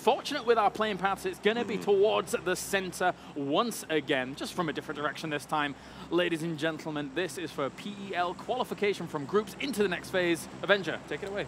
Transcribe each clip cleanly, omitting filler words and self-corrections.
unfortunate with our playing paths. It's going to be towards the center once again, just from a different direction this time. Ladies and gentlemen, this is for PEL qualification from groups into the next phase. Avenger, take it away.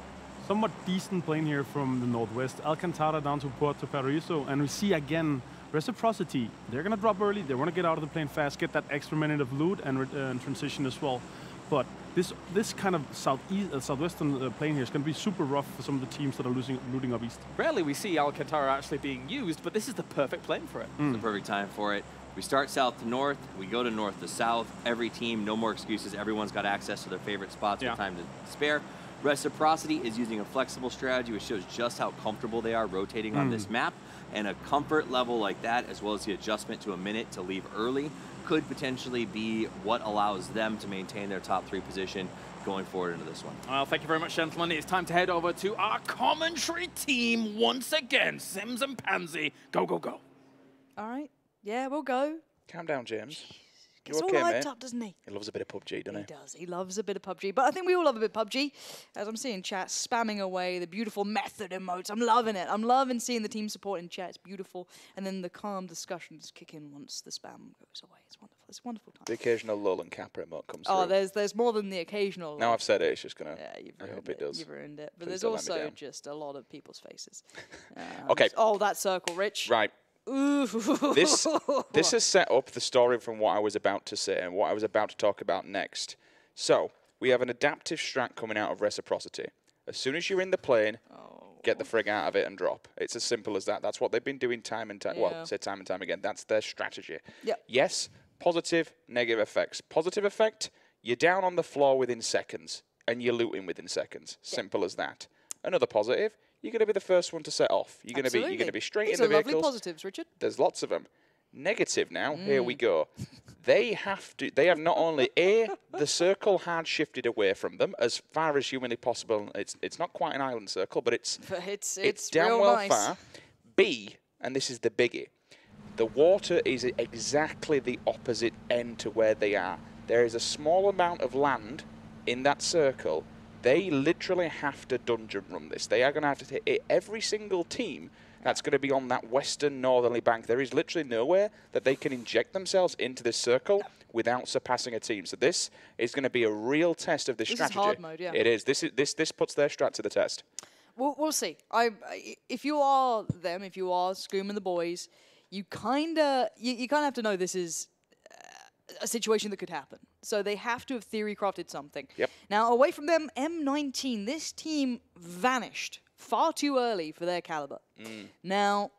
Somewhat decent plane here from the northwest. Alcantara down to Puerto Paraíso, and we see again Reciprocity. They're going to drop early. They want to get out of the plane fast, get that extra minute of loot and transition as well. But this kind of southwestern plane here is going to be super rough for some of the teams that are looting up east. Rarely we see Alcantara actually being used, but this is the perfect plane for it. It's the perfect time for it. We start south to north, we go to north to south. Every team, no more excuses. Everyone's got access to their favorite spots with time to spare. Reciprocity is using a flexible strategy, which shows just how comfortable they are rotating on this map. And a comfort level like that, as well as the adjustment to a minute to leave early, could potentially be what allows them to maintain their top 3 position going forward into this one. Well, thank you very much, gentlemen. It's time to head over to our commentary team once again. Sims and Pansy, go, go, go. All right. Yeah, we'll go. Calm down, James. Gets all hyped up, doesn't he? He loves a bit of PUBG, doesn't he? He does. He loves a bit of PUBG. But I think we all love a bit of PUBG. As I'm seeing chat spamming away, the beautiful method emotes. I'm loving it. I'm loving seeing the team support in chat. It's beautiful. And then the calm discussions kick in once the spam goes away. It's wonderful. It's a wonderful time. The occasional lull and Kappa emote comes Oh, through. there's more than the occasional. Now I've said it, it's just going to... Yeah, I hope it does. You've ruined it. But Please there's don't let me also down. just a lot of people's faces. Okay. Oh, that circle, Rich. Right. Ooh. This has set up the story from what I was about to say and what I was about to talk about next. So, we have an adaptive strat coming out of Reciprocity. As soon as you're in the plane, get the frig out of it and drop. It's as simple as that. That's what they've been doing time and time. Well, say time and time again. That's their strategy. Yep. Yes, positive, negative effects. Positive effect, you're down on the floor within seconds and you're looting within seconds. Simple as that. Another positive, you're going to be the first one to set off. You're going to be straight in the vehicles. Lovely positives, Richard. There's lots of them. Negative now. Here we go. They have not only the circle hard shifted away from them as far as humanly possible. It's not quite an island circle, but it's down real well nice. far. B, and this is the biggie. The water is exactly the opposite end to where they are. There is a small amount of land in that circle. They literally have to dungeon run this. They are going to have to hit every single team that's going to be on that western northerly bank. There is literally nowhere that they can inject themselves into this circle without surpassing a team. So this is going to be a real test of this strategy. This is hard mode, yeah. It is. This puts their strat to the test. We'll see. If you are them, if you are Scoom and the boys, you kind of have to know this is a situation that could happen. So they have to have theory crafted something. Yep. Now, away from them, M19, this team vanished far too early for their caliber. Now,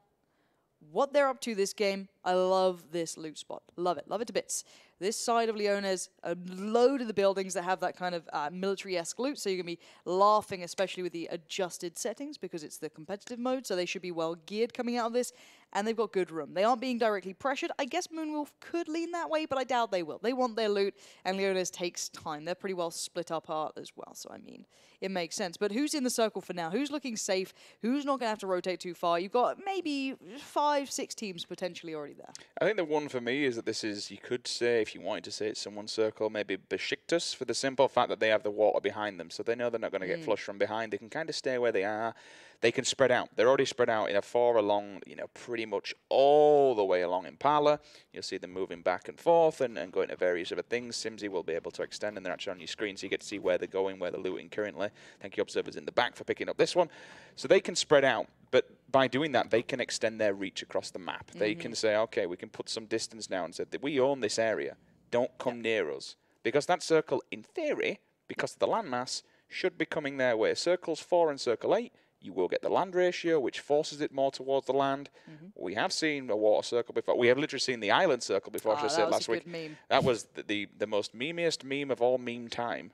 what they're up to this game, I love this loot spot. Love it. Love it to bits. This side of Leona's a load of the buildings that have that kind of military-esque loot, so you're going to be laughing, especially with the adjusted settings, because it's the competitive mode, so they should be well geared coming out of this, and they've got good room. They aren't being directly pressured. I guess Moonwolf could lean that way, but I doubt they will. They want their loot, and Leona's takes time. They're pretty well split apart as well, so I mean, it makes sense. But who's in the circle for now? Who's looking safe? Who's not going to have to rotate too far? You've got maybe 5, 6 teams potentially already there. I think the one for me is that this is, you could say, if you wanted to say it's someone's circle, maybe Besiktas, for the simple fact that they have the water behind them, so they know they're not going to get flushed from behind. They can kind of stay where they are. They can spread out. They're already spread out in a 4 along, pretty much all the way along Impala. You'll see them moving back and forth and going to various other things. Simsy will be able to extend, and they're actually on your screen, so you get to see where they're going, where they're looting currently. Thank you, observers in the back, for picking up this one. So they can spread out, but by doing that, they can extend their reach across the map. They can say, okay, we can put some distance now and say that we own this area. Don't come near us. Because that circle, in theory, because of the landmass, should be coming their way. Circles 4 and Circle 8, you will get the land ratio, which forces it more towards the land. We have seen a water circle before. We have literally seen the island circle before, I said last week. That was a good meme. That was the most memeiest meme of all meme time.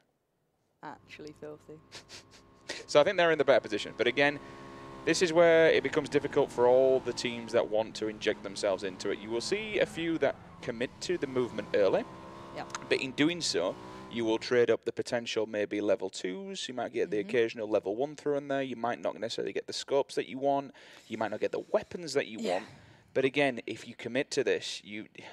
Actually filthy. So I think they're in the better position. But again, this is where it becomes difficult for all the teams that want to inject themselves into it. You will see a few that commit to the movement early. But in doing so, you will trade up the potential maybe level 2s. You might get the occasional level 1 through in there. You might not necessarily get the scopes that you want. You might not get the weapons that you want. But again, if you commit to this,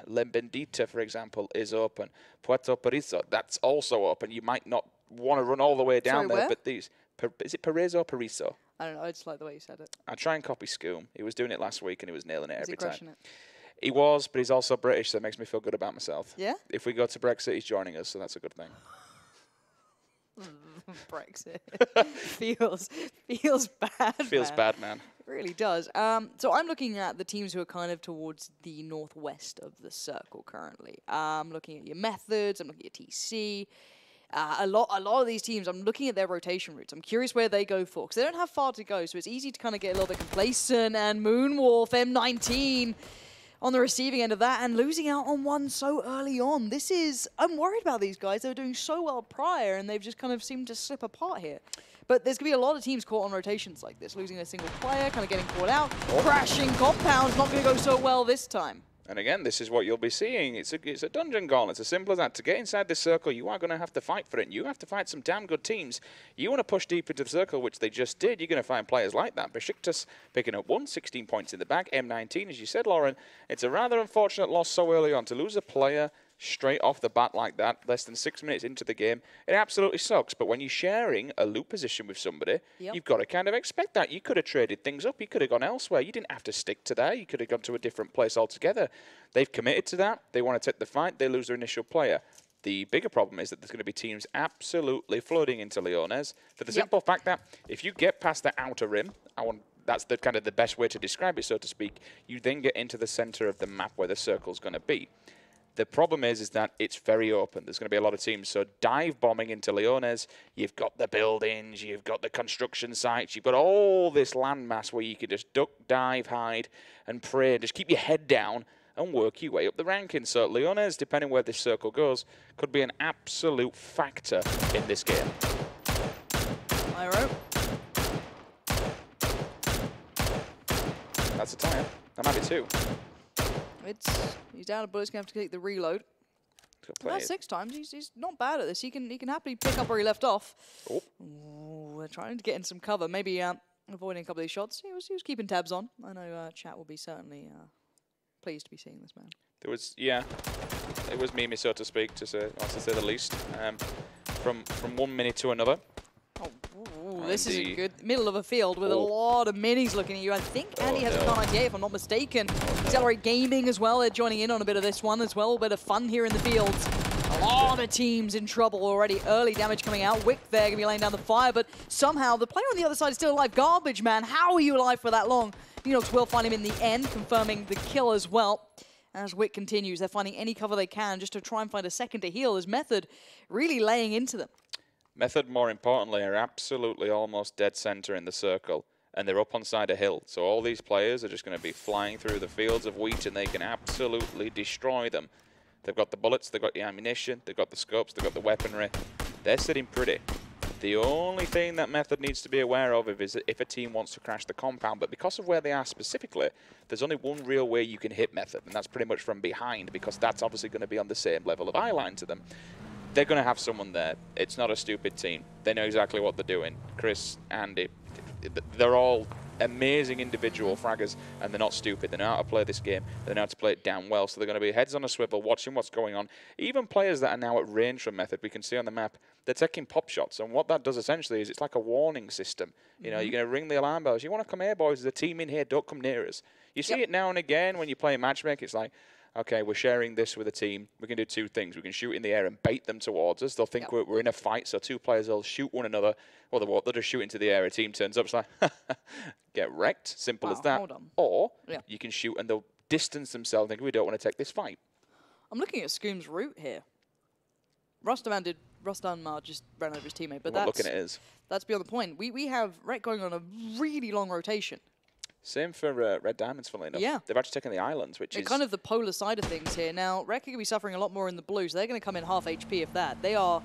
La Bendita, for example, is open. Puerto Paraíso, that's also open. You might not want to run all the way down there. Where? But is it Paraíso or Paraíso? I don't know. I just like the way you said it. I try and copy Scoom. He was doing it last week and he was nailing it Is he every time. crushing it? He was, but he's also British, so it makes me feel good about myself. Yeah? If we go to Brexit, he's joining us, so that's a good thing. Brexit. feels bad. Feels bad, man. It really does. So I'm looking at the teams who are kind of towards the northwest of the circle currently. I'm looking at your methods. I'm looking at TC. A lot of these teams, I'm looking at their rotation routes. I'm curious where they go for, because they don't have far to go, so it's easy to kind of get a little bit complacent. And Moonwolf, M19, on the receiving end of that, and losing out on one so early on. I'm worried about these guys. They were doing so well prior, and they've just kind of seemed to slip apart here. But there's going to be a lot of teams caught on rotations like this, losing a single player, kind of getting caught out. Crashing compounds, not going to go so well this time. And again, this is what you'll be seeing. It's a dungeon gauntlet. It's as simple as that. To get inside this circle, you are going to have to fight for it. And you have to fight some damn good teams. You want to push deep into the circle, which they just did. You're going to find players like that. Besiktas picking up 16 points in the back. M19, as you said, Lauren. It's a rather unfortunate loss so early on. To lose a player straight off the bat like that, less than 6 minutes into the game, it absolutely sucks. But when you're sharing a loot position with somebody, you've got to kind of expect that. You could have traded things up. You could have gone elsewhere. You didn't have to stick to that. You could have gone to a different place altogether. They've committed to that. They want to take the fight. They lose their initial player. The bigger problem is that there's going to be teams absolutely flooding into Leones for the simple fact that if you get past the outer rim, that's the kind of the best way to describe it, so to speak, you then get into the center of the map where the circle's going to be. The problem is that it's very open. There's going to be a lot of teams. So dive bombing into Leones, you've got the buildings, you've got the construction sites, you've got all this landmass where you can just duck, dive, hide, and pray. Just keep your head down and work your way up the rankings. So Leones, depending where this circle goes, could be an absolute factor in this game. Myro. That's a tie. That might be two. He's out of bullets, going to have to take the reload. That's 6 times. He's not bad at this. He can happily pick up where he left off. Oh. Ooh, we're trying to get in some cover. Maybe avoiding a couple of these shots. He was keeping tabs on. I know chat will be certainly pleased to be seeing this man. There was, it was Mimi, so to speak, to say the least. From 1 minute to another. Oh, this is a good middle of a field with a lot of minis looking at you. I think Andy has a car 98, if I'm not mistaken. Accelerate Gaming as well. They're joining in on a bit of this one as well. A bit of fun here in the fields. A lot of teams in trouble already. Early damage coming out. Wick there going to be laying down the fire, but somehow the player on the other side is still alive. Garbage, man. How are you alive for that long? Neox will find him in the end, confirming the kill as well. As Wick continues, they're finding any cover they can just to try and find a second to heal. As Method really laying into them. Method, more importantly, are absolutely almost dead center in the circle, and they're up on side a hill. So all these players are just going to be flying through the fields of wheat, and they can absolutely destroy them. They've got the bullets, they've got the ammunition, they've got the scopes, they've got the weaponry. They're sitting pretty. The only thing that Method needs to be aware of is if a team wants to crash the compound, but because of where they are specifically, there's only one real way you can hit Method, and that's pretty much from behind, because that's obviously going to be on the same level of eye line to them. They're going to have someone there. It's not a stupid team. They know exactly what they're doing. Chris, Andy, they're all amazing individual fraggers, and they're not stupid. They know how to play this game. They know how to play it damn well. So they're going to be heads on a swivel, watching what's going on. Even players that are now at range from Method, we can see on the map, they're taking pop shots. And what that does essentially is it's like a warning system. You know, you're going to ring the alarm bells. You want to come here, boys. There's a team in here. Don't come near us. You see it now and again when you play matchmaking. It's like, okay, we're sharing this with a team. We can do two things. We can shoot in the air and bait them towards us. They'll think we're in a fight, so two players will shoot one another. Or they'll just shoot into the air. A team turns up, it's like, get wrecked. Simple as that. Hold on. Or you can shoot and they'll distance themselves and think, we don't want to take this fight. I'm looking at Scoom's route here. Rustam just ran over his teammate, but that's beyond the point. We have Rek going on a really long rotation. Same for Red Diamonds, funnily enough. Yeah. They've actually taken the islands, which is kind of the polar side of things here. Now, Rek are going to be suffering a lot more in the blue, so they're going to come in half HP if that. They are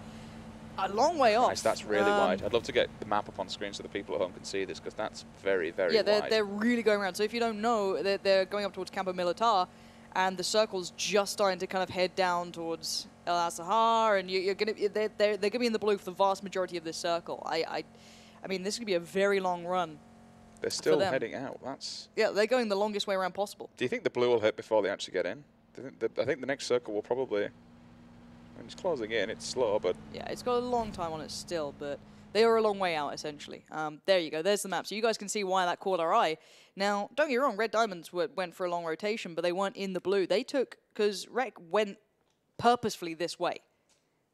a long way off. Nice, that's really wide. I'd love to get the map up on screen so the people at home can see this, because that's very, very wide. Yeah, they're really going around. So if you don't know, they're going up towards Campo Militar, and the circle's just starting to kind of head down towards El Asahar, and they're going to be in the blue for the vast majority of this circle. I mean, this could be a very long run. They're still heading out. Yeah, they're going the longest way around possible. Do you think the blue will hit before they actually get in? I think the next circle will probably... I mean, it's closing in. It's slow, but... Yeah, it's got a long time on it still, but They are a long way out, essentially. There you go. There's the map. So you guys can see why that caught our eye. Now, don't get me wrong, Red Diamonds went for a long rotation, but they weren't in the blue. They took, because Rec went purposefully this way.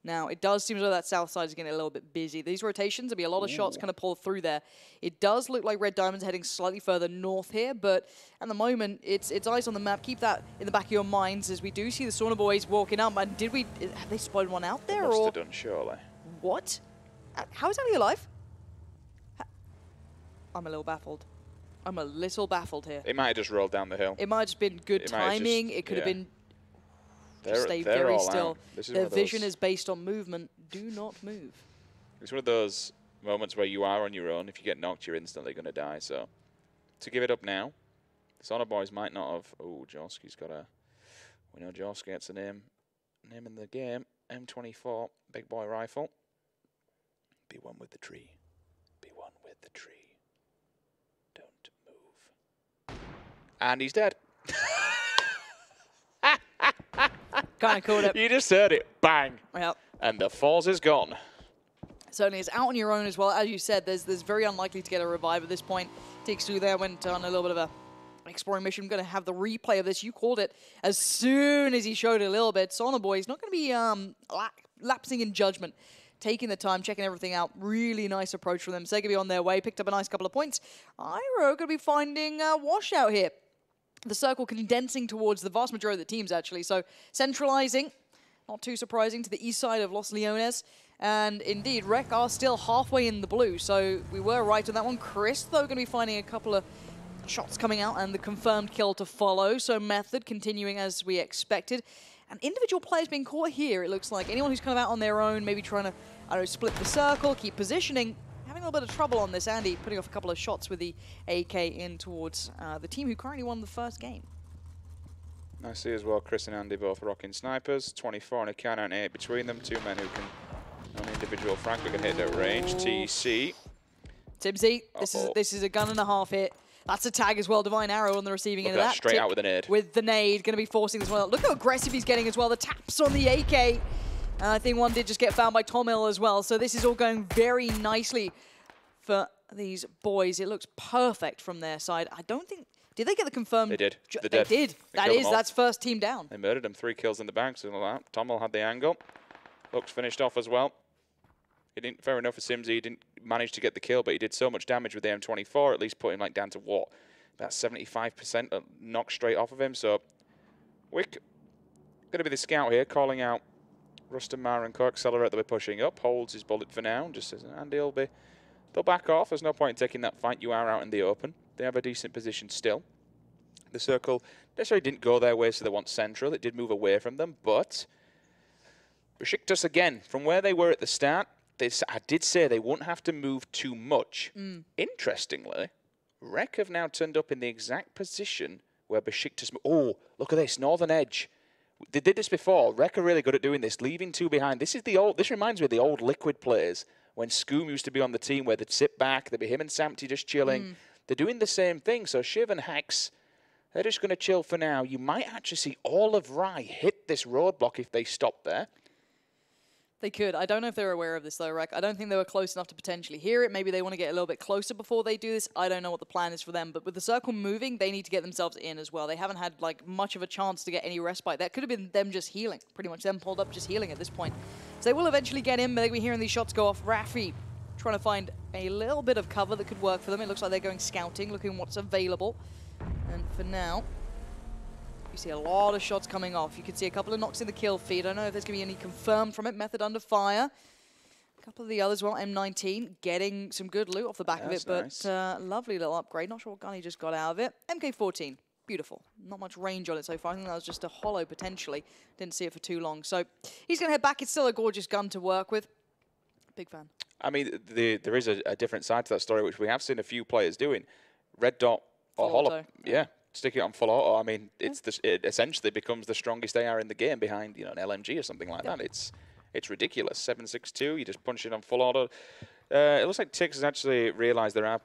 Now, it does seem as though that south side is getting a little bit busy. These rotations, there'll be a lot of shots kind of pulled through there. It does look like Red Diamond's heading slightly further north here, but at the moment, it's eyes on the map. Keep that in the back of your minds as we do see the Sauna Boys walking up. And have they spotted one out there? They must have done, surely. What? How is Ellie alive? I'm a little baffled. I'm a little baffled here. It might have just rolled down the hill. It might have just been good timing. It could have been... Stay they're very all still. This is Their vision is based on movement. Do not move. It's one of those moments where you are on your own. If you get knocked, you're instantly going to die. So to give it up now, the Sauna Boys might not have... Oh, Jorski's got a... We know Jorski gets a name in the game. M24, big boy rifle. Be one with the tree. Be one with the tree. Don't move. And he's dead. Kind of caught it. You just heard it. Bang. Yep. And the falls is gone. Certainly, it's out on your own as well. As you said, there's very unlikely to get a revive at this point. Tixu there went on a little bit of a exploring mission. I'm going to have the replay of this. You called it as soon as he showed it a little bit. Sauna Boy's not going to be lapsing in judgment. Taking the time, checking everything out. Really nice approach from them. So they're going to be on their way. Picked up a nice couple of points. Iro going to be finding a washout here. The circle condensing towards the vast majority of the teams, actually. So centralizing, not too surprising, to the east side of Los Leones. And indeed, Rec are still halfway in the blue. So we were right on that one. Chris, though, going to be finding a couple of shots coming out and the confirmed kill to follow. So Method continuing as we expected. And individual players being caught here, it looks like. Anyone who's kind of out on their own, maybe trying to, I don't know, split the circle, keep positioning. Having a little bit of trouble on this. Andy putting off a couple of shots with the AK in towards the team who currently won the first game. I see as well, Chris and Andy both rocking snipers. 24 and a can 8 between them. Two men who can, on individual frag, we can hit their range. TC. Timsy, this is a gun and a half hit. That's a tag as well. Divine Arrow on the receiving end of that. Straight out with a nade. With the nade, going to be forcing this one out. Look how aggressive he's getting as well. The taps on the AK. I think one did just get found by Tom Hill as well. So this is all going very nicely for these boys. It looks perfect from their side. I don't think... Did they get the confirmed... They did. They did. That's first team down. They murdered him. 3 kills in the bank. So like that. Tom Hill had the angle. Looks finished off as well. He didn't... Fair enough for Simsy. He didn't manage to get the kill, but he did so much damage with the M24, at least put him like down to what? About 75% knocked straight off of him. So Wick going to be the scout here, calling out Rustam, Mara and Co-Accelerate that we're pushing up. Holds his bullet for now, just says, Andy will be... They'll back off. There's no point in taking that fight. You are out in the open. They have a decent position still. The circle necessarily didn't go their way, so they want central. It did move away from them, but Besiktas again, from where they were at the start, I did say they won't have to move too much. Interestingly, Rec have now turned up in the exact position where Besiktas... Oh, look at this, Northern Edge. They did this before. Rec are really good at doing this, leaving 2 behind. This reminds me of the old Liquid players when Scoom used to be on the team where they'd sit back, there'd be him and Samty just chilling. They're doing the same thing. So Shiv and Hex, they're just going to chill for now. You might actually see all of Rye hit this roadblock if they stop there. They could. I don't know if they're aware of this, though, Rec. I don't think they were close enough to potentially hear it. Maybe they want to get a little bit closer before they do this. I don't know what the plan is for them. But with the circle moving, they need to get themselves in as well. They haven't had like much of a chance to get any respite. That could have been them just healing. Pretty much them pulled up just healing at this point. So they will eventually get in. But they'll be hearing these shots go off. Raffi trying to find a little bit of cover that could work for them. It looks like they're going scouting, looking what's available. And for now... You see a lot of shots coming off. You can see a couple of knocks in the kill feed. I don't know if there's going to be any confirmed from it. Method under fire. A couple of the others, well, M19 getting some good loot off the back of it, but nice. Lovely little upgrade. Not sure what gun he just got out of it. MK14, beautiful. Not much range on it so far. I think that was just a hollow potentially. Didn't see it for too long. So he's going to head back. It's still a gorgeous gun to work with. Big fan. I mean, there is a different side to that story, which we have seen a few players doing. Red dot or hollow. Yeah. Stick it on full auto. I mean, it essentially becomes the strongest AR in the game behind, you know, an LMG or something like that. It's ridiculous. 7.62. You just punch it on full auto. It looks like Tix has actually realised there are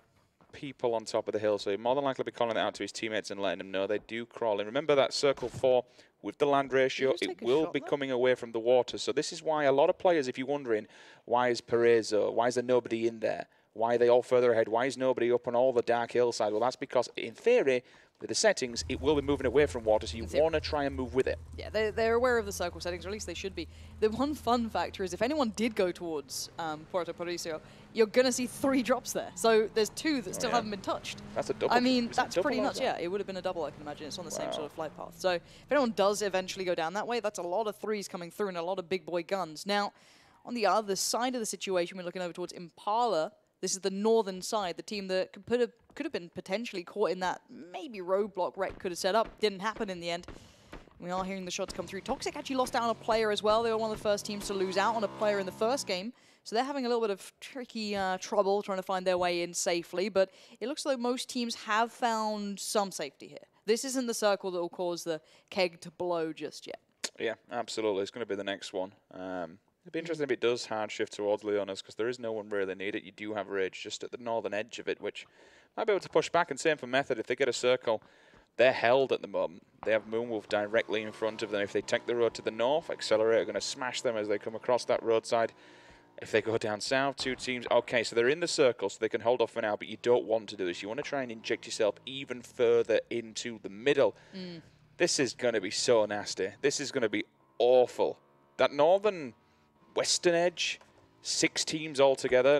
people on top of the hill, so he'll more than likely be calling it out to his teammates and letting them know they do crawl in. Remember that circle 4 with the land ratio, it will be coming away from the water. So this is why a lot of players, if you're wondering, why is Perezo, why is there nobody in there? Why are they all further ahead? Why is nobody up on all the dark hillside? Well, that's because, in theory, with the settings, it will be moving away from water, so you want to try and move with it. Yeah, they're aware of the circle settings, or at least they should be. The one fun factor is if anyone did go towards Puerto Patricio, you're going to see 3 drops there. So there's 2 that still haven't been touched. That's a double. I mean, that's pretty nuts. Yeah, it would have been a double, I can imagine. It's on the same sort of flight path. So if anyone does eventually go down that way, that's a lot of 3s coming through and a lot of big boy guns. Now, on the other side of the situation, we're looking over towards Impala. This is the northern side, the team that could have been potentially caught in that maybe roadblock Rec could have set up. Didn't happen in the end. We are hearing the shots come through. Toxic actually lost out on a player as well. They were one of the first teams to lose out on a player in the first game. So they're having a little bit of tricky trouble trying to find their way in safely. But it looks like most teams have found some safety here. This isn't the circle that will cause the keg to blow just yet. Yeah, absolutely. It's going to be the next one. It'd be interesting if it does hard shift towards Leonis, because there is no one really near it. You do have Rage just at the northern edge of it, which might be able to push back. And same for Method. If they get a circle, they're held at the moment. They have Moonwolf directly in front of them. If they take the road to the north, Accelerator are going to smash them as they come across that roadside. If they go down south, 2 teams. Okay, so they're in the circle, so they can hold off for now, but you don't want to do this. You want to try and inject yourself even further into the middle. This is going to be so nasty. This is going to be awful. That northern western edge, 6 teams all together.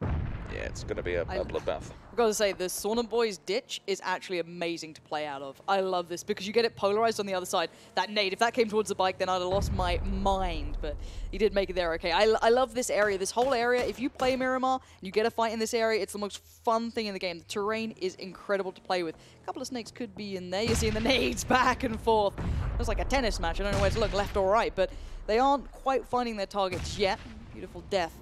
Yeah, it's going to be a bloodbath. I've got to say, the Sauna Boys ditch is actually amazing to play out of. I love this because you get it polarized on the other side. That nade, if that came towards the bike, then I'd have lost my mind, but he did make it there okay. I love this area, this whole area. If you play Miramar and you get a fight in this area, it's the most fun thing in the game. The terrain is incredible to play with. A couple of snakes could be in there. You're seeing the nades back and forth. It's like a tennis match. I don't know where to look, left or right, but they aren't quite finding their targets yet. Beautiful death.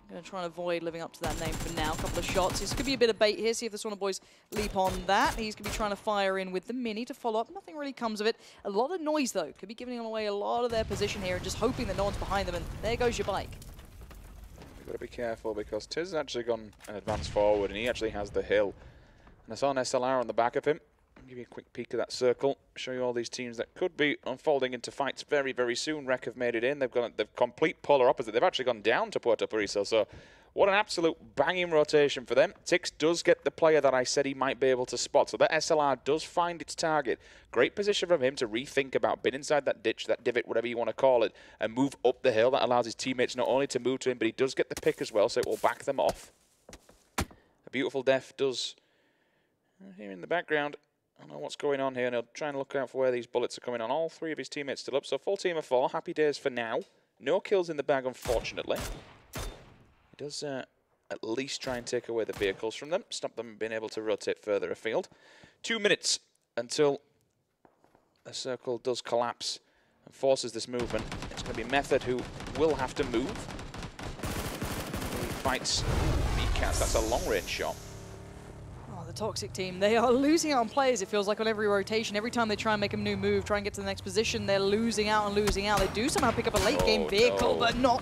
Going to try and avoid living up to that name for now. A couple of shots. This could be a bit of bait here. See if the Sauna Boys leap on that. He's going to be trying to fire in with the mini to follow up. Nothing really comes of it. A lot of noise, though. Could be giving them away a lot of their position here and just hoping that no one's behind them. And there goes your bike. You've got to be careful because Tiz has actually gone and advanced forward, and he actually has the hill. And I saw an SLR on the back of him. I'll give you a quick peek of that circle. Show you all these teams that could be unfolding into fights very, very soon. Rec have made it in. They've gone the complete polar opposite. They've actually gone down to Puerto Paraiso. So what an absolute banging rotation for them. Tix does get the player that I said he might be able to spot. So that SLR does find its target. Great position from him to rethink about being inside that ditch, that divot, whatever you want to call it, and move up the hill. That allows his teammates not only to move to him, but he does get the pick as well, so it will back them off. A beautiful death does here in the background. I don't know what's going on here, and he'll try and look out for where these bullets are coming on. All 3 of his teammates still up, so full team of 4. Happy days for now. No kills in the bag, unfortunately. He does at least try and take away the vehicles from them, stop them being able to rotate further afield. 2 minutes until the circle does collapse and forces this movement. It's going to be Method who will have to move. He fights Meatcats. That's a long-range shot. The Toxic team, they are losing out on players, it feels like, on every rotation. Every time they try and make a new move, try and get to the next position, they're losing out and losing out. They do somehow pick up a late-game vehicle, but not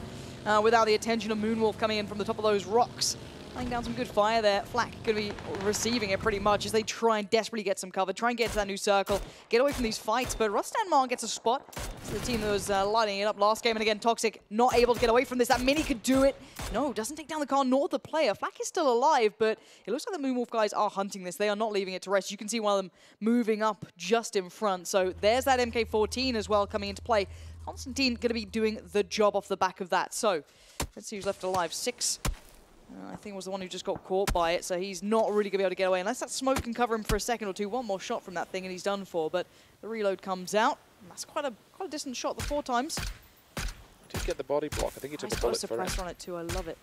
without the attention of Moonwolf coming in from the top of those rocks. Laying down some good fire there. Flak going to be receiving it pretty much as they try and desperately get some cover, try and get to that new circle, get away from these fights, but Rustanmar gets a spot. It's the team that was lighting it up last game, and again, Toxic not able to get away from this. That mini could do it. No, doesn't take down the car nor the player. Flak is still alive, but it looks like the Moonwolf guys are hunting this. They are not leaving it to rest. You can see one of them moving up just in front. So there's that MK14 as well coming into play. Constantine going to be doing the job off the back of that. So let's see who's left alive. 6. I think was the one who just got caught by it, so he's not really going to be able to get away unless that smoke can cover him for a second or two. One more shot from that thing and he's done for, but the reload comes out. And that's quite a distant shot the 4 times. Did get the body block. I think he took a bullet for it. Suppressor on it too. I love it.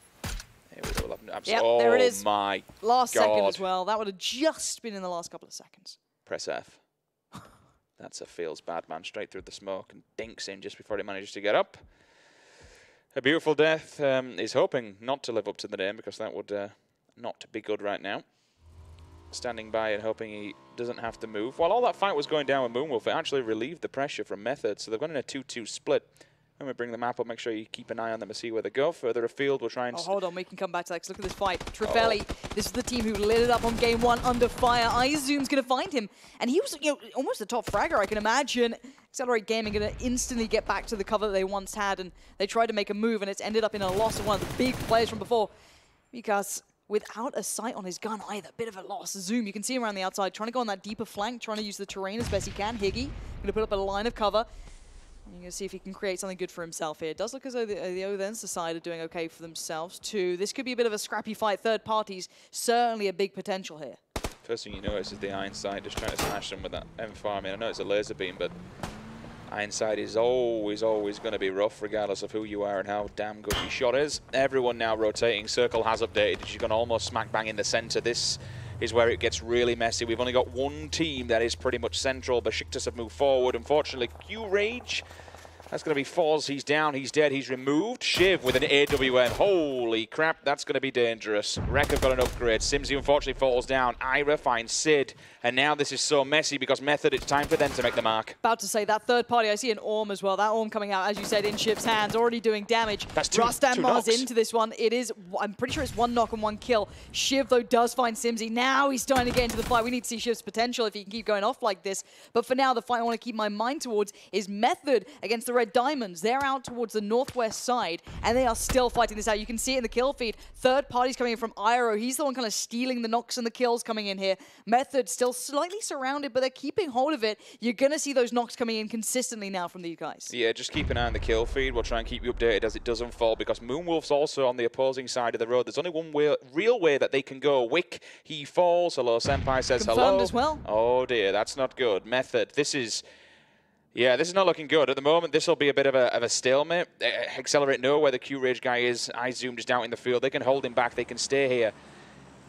Here we go. Yep, oh, there it is. My last God. second as well. That would have just been in the last couple of seconds. Press F. That's a feels bad man straight through the smoke and dinks in just before he manages to get up. A beautiful death. He's hoping not to live up to the name because that would not be good right now. Standing by and hoping he doesn't have to move. While all that fight was going down with Moonwolf, it actually relieved the pressure from Method, so they've gone in a 2-2 split. When we bring the map up, make sure you keep an eye on them and see where they go. Further afield, we'll try and... Oh, hold on, we can come back to that, 'cause look at this fight. Trifeli, this is the team who lit it up on game 1 under fire. iZoom's going to find him. And he was, you know, almost the top fragger, I can imagine. Accelerate Gaming going to instantly get back to the cover that they once had, and they tried to make a move, and it's ended up in a loss of one of the big players from before. Because without a sight on his gun either, bit of a loss. Zoom, you can see him around the outside, trying to go on that deeper flank, trying to use the terrain as best he can. Higgy, going to put up a line of cover. You're going to see if he can create something good for himself here. It does look as though the Othens side are doing okay for themselves too. This could be a bit of a scrappy fight. Third parties, certainly a big potential here. First thing you notice is the Ironside just trying to smash them with that M4. I mean, I know it's a laser beam, but Ironside is always going to be rough, regardless of who you are and how damn good your shot is. Everyone now rotating. Circle has updated. She's gone almost smack bang in the center. This is where it gets really messy. We've only got one team that is pretty much central. Besiktas have moved forward. Unfortunately, Q-Rage, that's going to be Foz. He's down, he's dead, he's removed. Shiv with an AWM. Holy crap, that's going to be dangerous. Rek have got an upgrade. Simsy unfortunately falls down. Ira finds Sid. And now this is so messy because Method, it's time for them to make the mark. About to say, that third party, I see an Orm as well. That Orm coming out, as you said, in Shiv's hands, already doing damage. That's two Rustam Mars knocks into this one. It is, I'm pretty sure it's 1 knock and 1 kill. Shiv, though, does find Simsy. Now he's starting to get into the fight. We need to see Shiv's potential if he can keep going off like this. But for now, the fight I want to keep my mind towards is Method against the Red Diamonds. They're out towards the northwest side, and they are still fighting this out. You can see it in the kill feed. Third party's coming in from Iro. He's the one kind of stealing the knocks and the kills coming in here. Method still slightly surrounded, but they're keeping hold of it. You're going to see those knocks coming in consistently now from these guys. Yeah, just keep an eye on the kill feed. We'll try and keep you updated as it does unfold, because Moonwolf's also on the opposing side of the road. There's only one real way that they can go. Wick, he falls. Hello, Senpai says Confirmed hello. as well. Oh dear, that's not good. Method, this is... Yeah, this is not looking good. At the moment, this will be a bit of a stalemate. Accelerate know where the Q-Rage guy is. iZoom just out in the field. They can hold him back. They can stay here.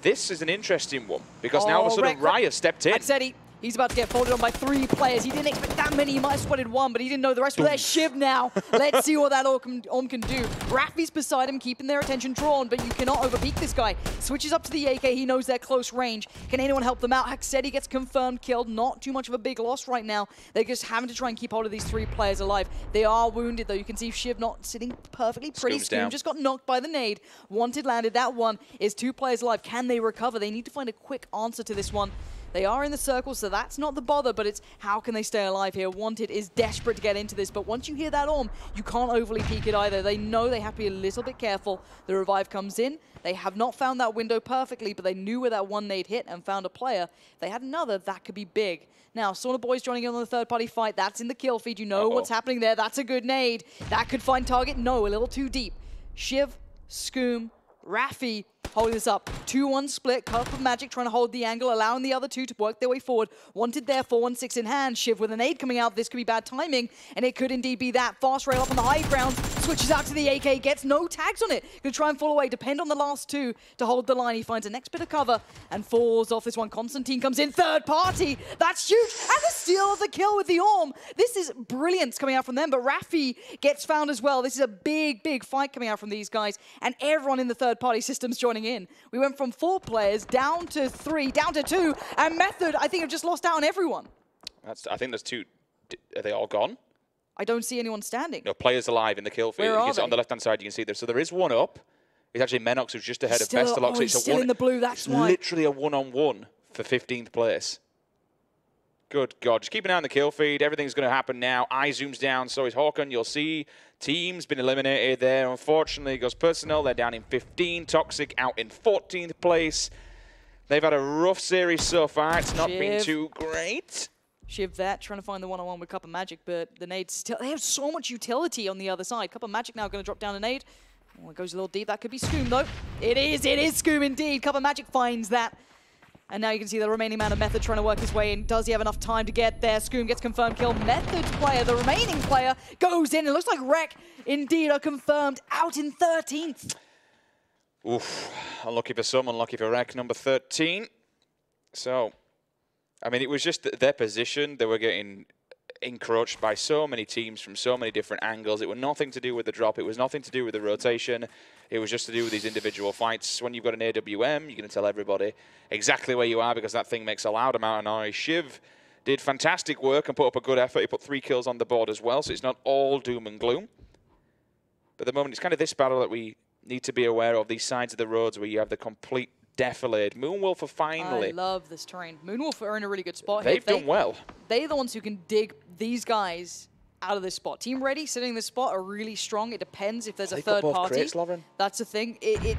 This is an interesting one, because now all of a sudden Raya stepped in. Haksedi, he's about to get folded on by 3 players. He didn't expect that many. He might have spotted 1, but he didn't know the rest. But there's Shiv now. Let's see what that Orm can do. Rafi's beside him, keeping their attention drawn, but you cannot overpeak this guy. Switches up to the AK. He knows they're close range. Can anyone help them out? Haksedi gets confirmed killed. Not too much of a big loss right now. They're just having to try and keep hold of these 3 players alive. They are wounded, though. You can see Shiv not sitting perfectly pretty. Scoom just got knocked by the nade. Wanted landed. That one is 2 players alive. Can they recover? They need to find a quick answer to this one. They are in the circle, so that's not the bother, but it's how can they stay alive here. Wanted is desperate to get into this, but once you hear that Orm, you can't overly peek it either. They know they have to be a little bit careful. The revive comes in. They have not found that window perfectly, but they knew where that one nade hit and found a player. If they had another, that could be big. Now, Sauna Boy's joining in on the third-party fight. That's in the kill feed. You know what's happening there. That's a good nade. That could find target. No, a little too deep. Shiv, Scoom, Rafi holding this up. 2-1 split. Cup of Magic trying to hold the angle, allowing the other 2 to work their way forward. Wanted there, 4-1-6 in hand. Shiv with an aid coming out. This could be bad timing, and it could indeed be that. Fast rail up on the high ground. Switches out to the AK. Gets no tags on it. Gonna try and fall away. Depend on the last 2 to hold the line. He finds a next bit of cover and falls off this one. Constantine comes in. Third party. That's huge. And the steal of the kill with the Orm. This is brilliance coming out from them, but Rafi gets found as well. This is a big, big fight coming out from these guys, and everyone in the third party system's joining in. We went from 4 players down to 3, down to 2, and Method, I think, have just lost out on everyone. I think there's 2. Are they all gone? I don't see anyone standing. No, players alive in the kill field. On the left-hand side, you can see there. So there is one up. It's actually Menox who's just ahead of Vesterlock. Oh, he's still in the blue, that's why. Literally a one-on-one for 15th place. Good God. Just keep an eye on the kill feed. Everything's going to happen now. iZoom's down, so is Hawken. You'll see team's been eliminated there. Unfortunately, it goes personnel. They're down in 15. Toxic out in 14th place. They've had a rough series so far. It's not been too great. Shiv that, trying to find the one-on-one with Cup of Magic, but the nade still... They have so much utility on the other side. Cup of Magic now going to drop down a nade. Oh, it goes a little deep. That could be Scoom, though. It is Scoom indeed. Cup of Magic finds that. And now you can see the remaining man of Method trying to work his way in. Does he have enough time to get there? Scoom gets confirmed kill. Method's player, the remaining player, goes in. It looks like Rek indeed are confirmed out in 13th. Oof. Unlucky for some, unlucky for Rek, number 13. So, I mean, it was just their position. They were getting encroached by so many teams from so many different angles. It was nothing to do with the drop. It was nothing to do with the rotation. It was just to do with these individual fights. When you've got an AWM, you're going to tell everybody exactly where you are because that thing makes a loud amount of noise. Shiv did fantastic work and put up a good effort. He put 3 kills on the board as well, so it's not all doom and gloom. But at the moment, it's kind of this battle that we need to be aware of, these sides of the roads where you have the complete defilade. Moonwolf are finally... I love this terrain. Moonwolf are in a really good spot here. They've done well. They're the ones who can dig these guys out of this spot. Team Ready sitting in this spot are really strong. It depends if there's a third party. Crates, Lauren? That's the thing. If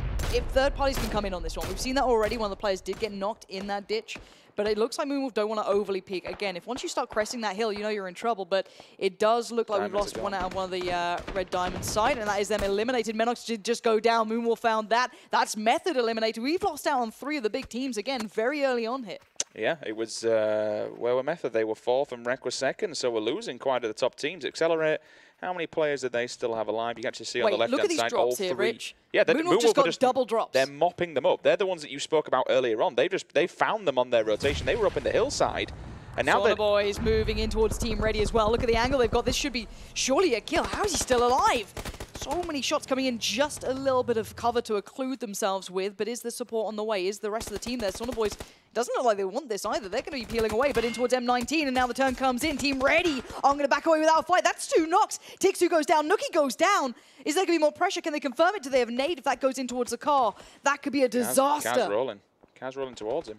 third parties can come in on this one. We've seen that already. One of the players did get knocked in that ditch. But it looks like Moonwolf don't want to overly peek. Again, if once you start cresting that hill, you know you're in trouble. But it does look like we've lost one out of one of the Red Diamond side, and that is them eliminated. Menox did just go down. Moonwolf found that. That's Method eliminated. We've lost out on 3 of the big teams, again, very early on here. Yeah, it was, where were Method? They were 4th and Rec was 2nd, so we're losing quite of the top teams. Accelerate, how many players do they still have alive? You can actually see on the left-hand side, look at these drops here, Rich. Yeah, Moonwolf just got double drops. They're mopping them up. They're the ones that you spoke about earlier on. They found them on their rotation. They were up in the hillside. And now the boys moving in towards Team Ready as well. Look at the angle they've got. This should be surely a kill. How is he still alive? So many shots coming in, just a little bit of cover to occlude themselves with, but is the support on the way? Is the rest of the team there? Sonar Boys doesn't look like they want this either. They're going to be peeling away, but in towards M19, and now the turn comes in. Team Ready are going to back away without a fight. That's 2 knocks. Tixu goes down. Nookie goes down. Is there going to be more pressure? Can they confirm it? Do they have nade? If that goes in towards the car, that could be a disaster. Kaz rolling. Kaz rolling towards him.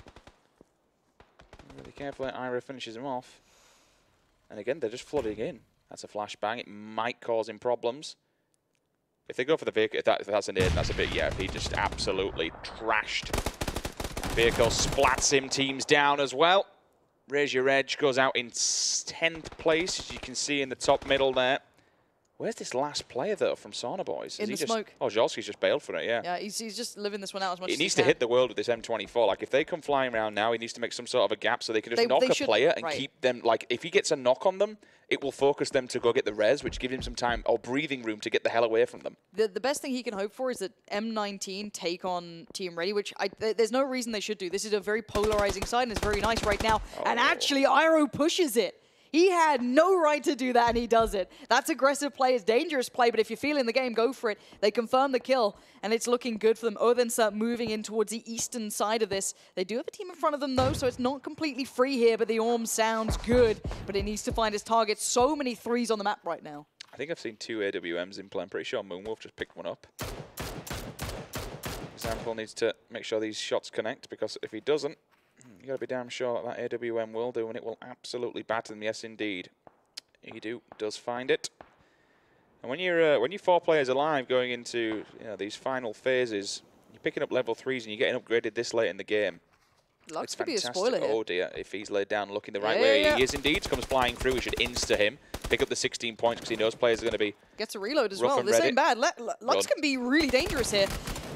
Really careful that Ira finishes him off. And again, they're just flooding in. That's a flashbang. It might cause him problems. If they go for the vehicle, if that's a nade, that's a bit, yeah, he just absolutely trashed. Vehicle splats him, teams down as well. Raise Your Edge goes out in 10th place, as you can see in the top middle there. Where's this last player, though, from Sonar Boys? In the smoke. Oh, Zolski's just bailed for it, yeah. Yeah, he's just living this one out as much as he needs to hit the world with this M24. Like, if they come flying around now, he needs to make some sort of a gap so they can just knock a player and keep them... Like, if he gets a knock on them, it will focus them to go get the res, which gives him some time or breathing room to get the hell away from them. The best thing he can hope for is that M19 take on Team Ready, which there's no reason they should do. This is a very polarizing side, and it's very nice right now. Oh. And actually, Iro pushes it. He had no right to do that, and he does it. That's aggressive play. It's dangerous play, but if you're feeling the game, go for it. They confirm the kill, and it's looking good for them. Odin start moving in towards the eastern side of this. They do have a team in front of them, though, so it's not completely free here, but the Orm sounds good, but it needs to find its target. So many 3s on the map right now. I think I've seen 2 AWMs in play. I'm pretty sure Moonwolf just picked one up. Example needs to make sure these shots connect, because if he doesn't, you got to be damn sure that AWM will do, and it will absolutely batter them. Yes, indeed. Edu does find it. And when you're 4 players alive going into these final phases, you're picking up level 3s and you're getting upgraded this late in the game. Lux could be a spoiler here. Oh dear, if he's laid down looking the right way, he is indeed. Comes flying through. We should insta him, pick up the 16 points because he knows players are going to be. Gets a reload as well. This ain't bad. Lux can be really dangerous here.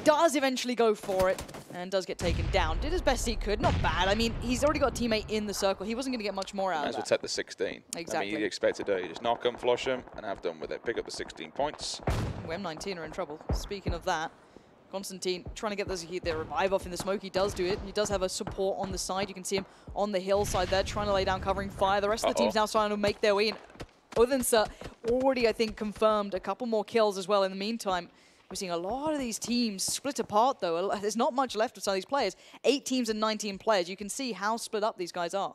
Does eventually go for it and does get taken down. Did as best he could. Not bad. I mean, he's already got a teammate in the circle. He wasn't going to get much more out of that. Might as well take the 16. Exactly. I mean, you'd expect to do. You just knock him, flush him, and have done with it. Pick up the 16 points. M19 are in trouble. Speaking of that, Constantine trying to get their revive off in the smoke. He does do it. He does have a support on the side. You can see him on the hillside there trying to lay down covering fire. The rest of the team's now starting to make their way in. Odinsa already, I think, confirmed a couple more kills as well in the meantime. We're seeing a lot of these teams split apart, though. There's not much left of some of these players. 8 teams and 19 players. You can see how split up these guys are.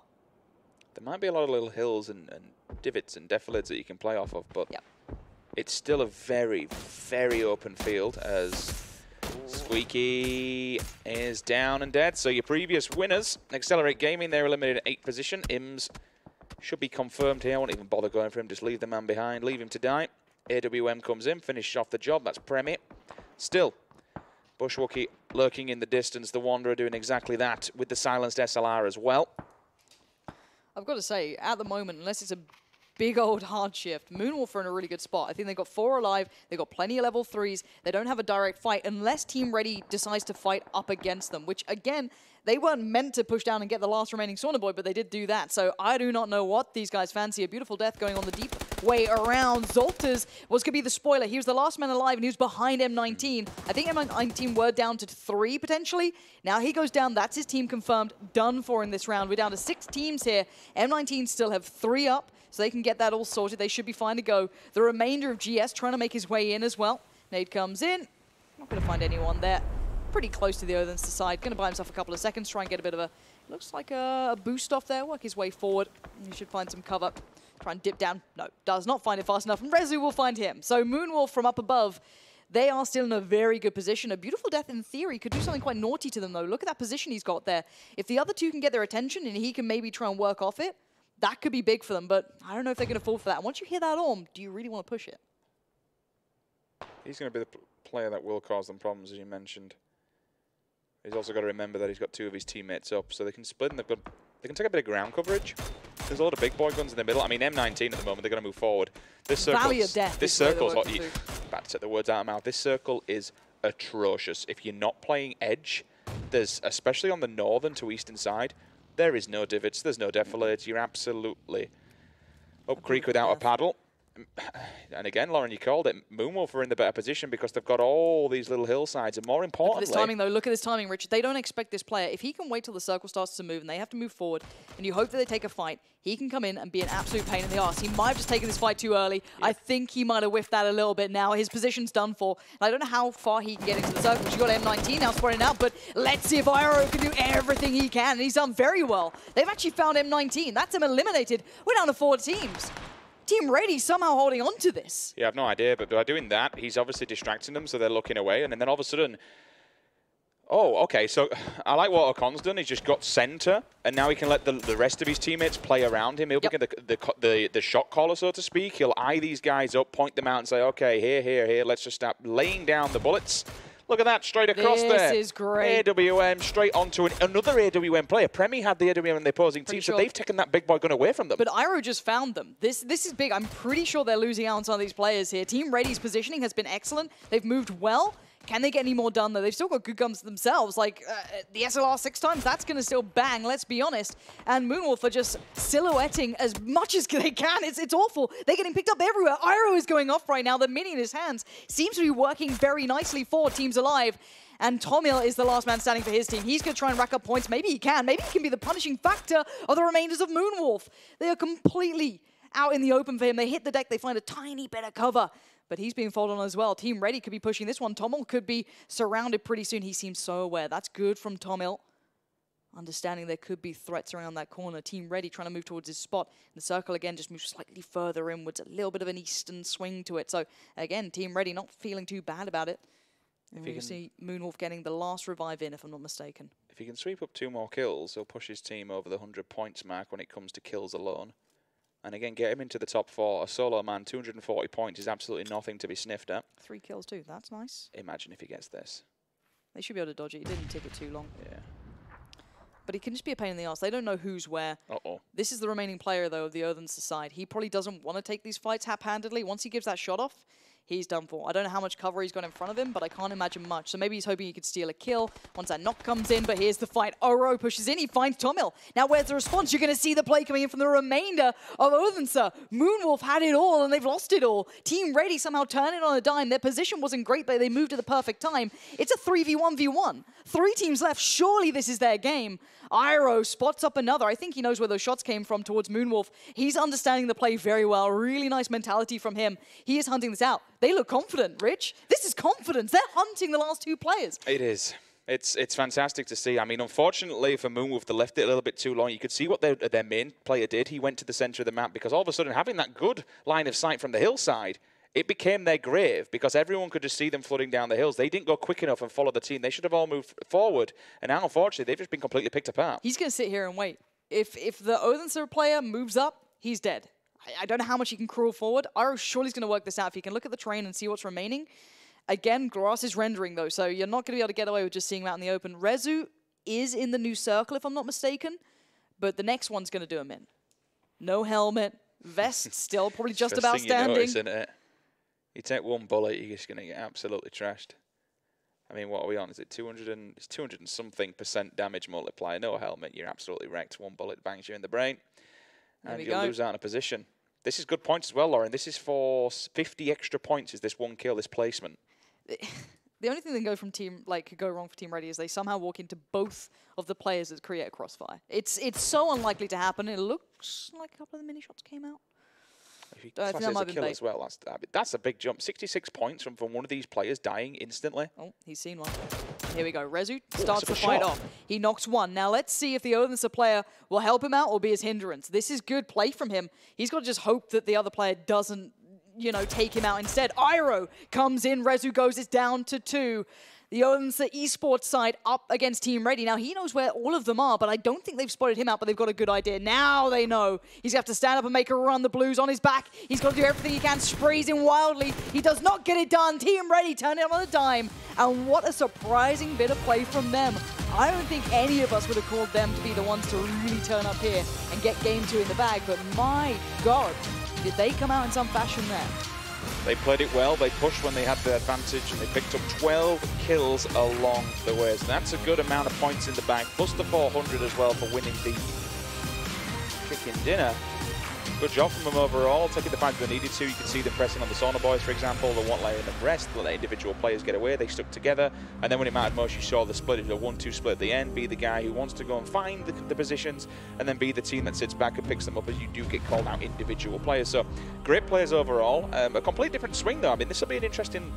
There might be a lot of little hills and divots and defilades that you can play off of, but it's still a very, very open field as Squeaky is down and dead. So your previous winners, Accelerate Gaming, they're eliminated at 8th position. Ims should be confirmed here. I won't even bother going for him. Just leave the man behind. Leave him to die. AWM comes in, finishes off the job. That's Premier. Still, Bushwookie lurking in the distance. The Wanderer doing exactly that with the silenced SLR as well. I've got to say, at the moment, unless it's a big old hard shift, Moonwolf are in a really good spot. I think they've got 4 alive. They've got plenty of level 3s. They don't have a direct fight unless Team Ready decides to fight up against them, which, again, they weren't meant to push down and get the last remaining Sauna Boy, but they did do that. So I do not know what these guys fancy. A beautiful death going on the deep way around. Zolters was going to be the spoiler. He was the last man alive, and he was behind M19. I think M19 were down to 3, potentially. Now he goes down. That's his team confirmed. Done for in this round. We're down to 6 teams here. M19 still have 3 up, so they can get that all sorted. They should be fine to go. The remainder of GS trying to make his way in as well. Nade comes in. Not going to find anyone there. Pretty close to the Odin's side. Going to buy himself a couple of seconds, try and get a bit of a, looks like a boost off there, work his way forward. He should find some cover. Try and dip down. No, does not find it fast enough. And Rezu will find him. So Moonwolf from up above, they are still in a very good position. A beautiful death, in theory, could do something quite naughty to them, though. Look at that position he's got there. If the other two can get their attention and he can maybe try and work off it, that could be big for them. But I don't know if they're going to fall for that. And once you hear that Orm, do you really want to push it? He's going to be the player that will cause them problems, as you mentioned. He's also got to remember that he's got 2 of his teammates up, so they can split and they can take a bit of ground coverage. There's a lot of big boy guns in the middle. I mean, M19 at the moment, they're going to move forward. This Valley of Death. This circle's about to take the words out of my mouth. This circle is atrocious. If you're not playing edge, there's, especially on the northern to eastern side, there is no divots, there's no defilades. You're absolutely up creek without a paddle. And again, Lauren, you called it. Moonwolf are in the better position because they've got all these little hillsides. And more importantly... Look at this timing, though. Look at this timing, Richard. They don't expect this player. If he can wait till the circle starts to move and they have to move forward, and you hope that they take a fight, he can come in and be an absolute pain in the arse. He might have just taken this fight too early. Yeah. I think he might have whiffed that a little bit now. His position's done for. And I don't know how far he can get into the circle. You've got M19 now spawning out, but let's see if Iro can do everything he can. And he's done very well. They've actually found M19. That's him eliminated. We're down to 4 teams. Team Ready somehow holding on to this. Yeah, I have no idea, but by doing that, he's obviously distracting them, so they're looking away, and then all of a sudden, oh, okay, so I like what Ocon's done. He's just got center, and now he can let the rest of his teammates play around him. He'll become the shot caller, so to speak. He'll eye these guys up, point them out, and say, okay, here, let's just start laying down the bullets. Look at that, straight across there. This is great. AWM straight onto another AWM player. Premi had the AWM in the opposing team, so they've taken that big boy gun away from them. But Iro just found them. This is big. I'm pretty sure they're losing out on some of these players here. Team Ready's positioning has been excellent. They've moved well. Can they get any more done, though? They've still got good guns themselves. Like, the SLR 6 times, that's going to still bang, let's be honest. And Moonwolf are just silhouetting as much as they can. It's awful. They're getting picked up everywhere. Iro is going off right now. The mini in his hands seems to be working very nicely for Teams Alive. And Tomil is the last man standing for his team. He's going to try and rack up points. Maybe he can. Maybe he can be the punishing factor of the remainders of Moonwolf. They are completely out in the open for him. They hit the deck. They find a tiny bit of cover. But he's being folded on as well. Team Ready could be pushing this one. Tomil could be surrounded pretty soon. He seems so aware. That's good from Tomil. Understanding there could be threats around that corner. Team Ready trying to move towards his spot. The circle again just moves slightly further inwards. A little bit of an eastern swing to it. So again, Team Ready not feeling too bad about it. And we'll see Moonwolf getting the last revive in, if I'm not mistaken. If he can sweep up 2 more kills, he'll push his team over the 100 points mark when it comes to kills alone. And again, get him into the top 4. A solo man, 240 points is absolutely nothing to be sniffed at. 3 kills too, that's nice. Imagine if he gets this. They should be able to dodge it. It didn't take it too long. Yeah. But he can just be a pain in the arse. They don't know who's where. Uh-oh. This is the remaining player, though, of the Othens side. He probably doesn't want to take these fights hap-handedly. Once he gives that shot off, he's done for. I don't know how much cover he's got in front of him, but I can't imagine much. So maybe he's hoping he could steal a kill once that knock comes in, but here's the fight. Oro pushes in, he finds Tomil. Now where's the response? You're going to see the play coming in from the remainder of Odense. Moonwolf had it all, and they've lost it all. Team Ready somehow turned it on a dime. Their position wasn't great, but they moved at the perfect time. It's a 3v1v1. 3 teams left. Surely this is their game. Iro spots up another. I think he knows where those shots came from towards Moonwolf. He's understanding the play very well. Really nice mentality from him. He is hunting this out. They look confident, Rich. This is confidence. They're hunting the last 2 players. It is. It's fantastic to see. I mean, unfortunately for Moonwolf, they left it a little bit too long. You could see what their main player did. He went to the center of the map because all of a sudden, having that good line of sight from the hillside, it became their grave because everyone could just see them flooding down the hills. They didn't go quick enough and follow the team. They should have all moved forward. And now, unfortunately, they've just been completely picked apart. He's going to sit here and wait. If the Odense player moves up, he's dead. I don't know how much he can crawl forward. Iro surely is going to work this out. If he can look at the terrain and see what's remaining. Again, grass is rendering, though, so you're not going to be able to get away with just seeing him out in the open. Rezu is in the new circle, if I'm not mistaken, but the next one's going to do him in. No helmet, vest still probably just about standing. You notice, isn't it? You take 1 bullet, you're just going to get absolutely trashed. I mean, what are we on? Is it 200 and something % damage multiplier? No helmet, you're absolutely wrecked. 1 bullet bangs you in the brain, and you'll lose out in a position. This is good points as well, Lauren. This is for 50 extra points. Is this 1 kill, this placement? The only thing that could go wrong for Team Ready is they somehow walk into both of the players that create a crossfire. It's so unlikely to happen. It looks like a couple of the mini shots came out. he I think classes that as might a have been kill bait. as well. That's a big jump. 66 points from one of these players dying instantly. Oh, he's seen one. Here we go. Rezu that's starts a the good fight shot. off. He knocks one. Now let's see if the Odinson player will help him out or be his hindrance. This is good play from him. He's got to just hope that the other player doesn't, you know, take him out instead. Iroh comes in. Rezu goes. It's down to 2. The Odinson esports side up against Team Ready. Now, he knows where all of them are, but I don't think they've spotted him out, but they've got a good idea. Now they know. He's going to have to stand up and make a run. The Blues on his back. He's got to do everything he can. Sprays in wildly. He does not get it done. Team Ready turn it on a dime. And what a surprising bit of play from them. I don't think any of us would have called them to be the ones to really turn up here and get game 2 in the bag, but my God, did they come out in some fashion there. They played it well, they pushed when they had the advantage, and they picked up 12 kills along the way. So that's a good amount of points in the bag, plus the 400 as well for winning the chicken dinner. Good job from them overall, taking the fight they needed to. You can see them pressing on the Sauna Boys, for example. They weren't letting them rest, they let individual players get away. They stuck together, and then when it mattered most, you saw the split. It was a 1-2 split at the end. Be the guy who wants to go and find the positions, and then be the team that sits back and picks them up as you do get called out individual players. So, great players overall. A complete different swing, though. I mean, this will be an interesting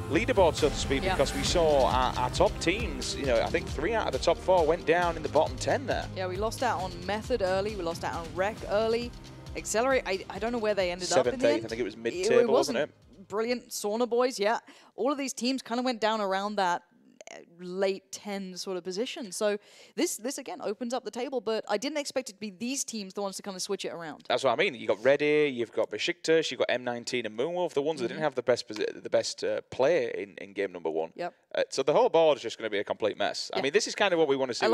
leaderboard, so to speak, because we saw our top teams, you know, I think 3 out of the top 4 went down in the bottom 10 there. Yeah, we lost out on Method early. We lost out on Rec early. Accelerate, I don't know where they ended up in the end. I think it was mid-table, wasn't it? Brilliant. Sauna Boys, yeah. All of these teams kind of went down around that late 10 sort of position. So this again opens up the table, but I didn't expect it to be these teams the ones to kind of switch it around. That's what I mean. You got Ready, you've got Besiktas, you've got M19 and Moonwolf, the ones that didn't have the best player in game number 1. Yep. So the whole board is just going to be a complete mess. I mean, this is kind of what we want to see.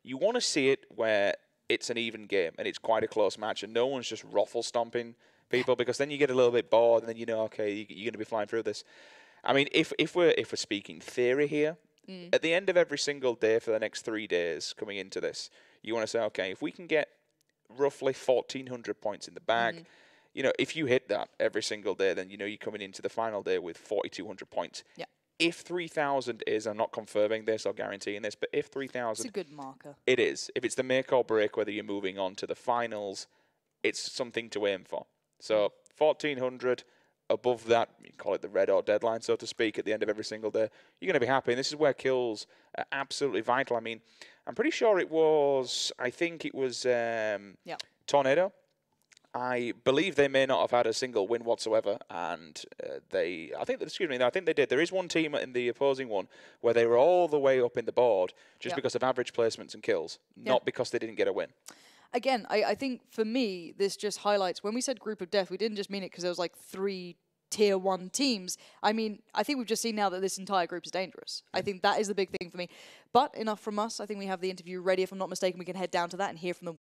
You want to see it where it's an even game and it's quite a close match and no one's just ruffle stomping people, because then you get a little bit bored and then you know, okay, you're going to be flying through this. I mean, if we're speaking theory here, at the end of every single day for the next 3 days coming into this, you want to say, okay, if we can get roughly 1,400 points in the bag, you know, if you hit that every single day, then you know you're coming into the final day with 4,200 points. Yeah. If 3,000 is, I'm not confirming this or guaranteeing this, but if 3,000... It's a good marker. It is. If it's the make or break, whether you're moving on to the finals, it's something to aim for. So 1,400, above that, you call it the red hot deadline, so to speak, at the end of every single day, you're going to be happy. And this is where kills are absolutely vital. I mean, I'm pretty sure it was, I think it was Tornado. I believe they may not have had a single win whatsoever, and I think they did. There is one team in the opposing one where they were all the way up in the board just because of average placements and kills, not because they didn't get a win. Again, I think for me, this just highlights, when we said group of death, we didn't just mean it because there was like 3 tier 1 teams. I mean, I think we've just seen now that this entire group is dangerous. I think that is the big thing for me. But enough from us. I think we have the interview ready. If I'm not mistaken, we can head down to that and hear from them.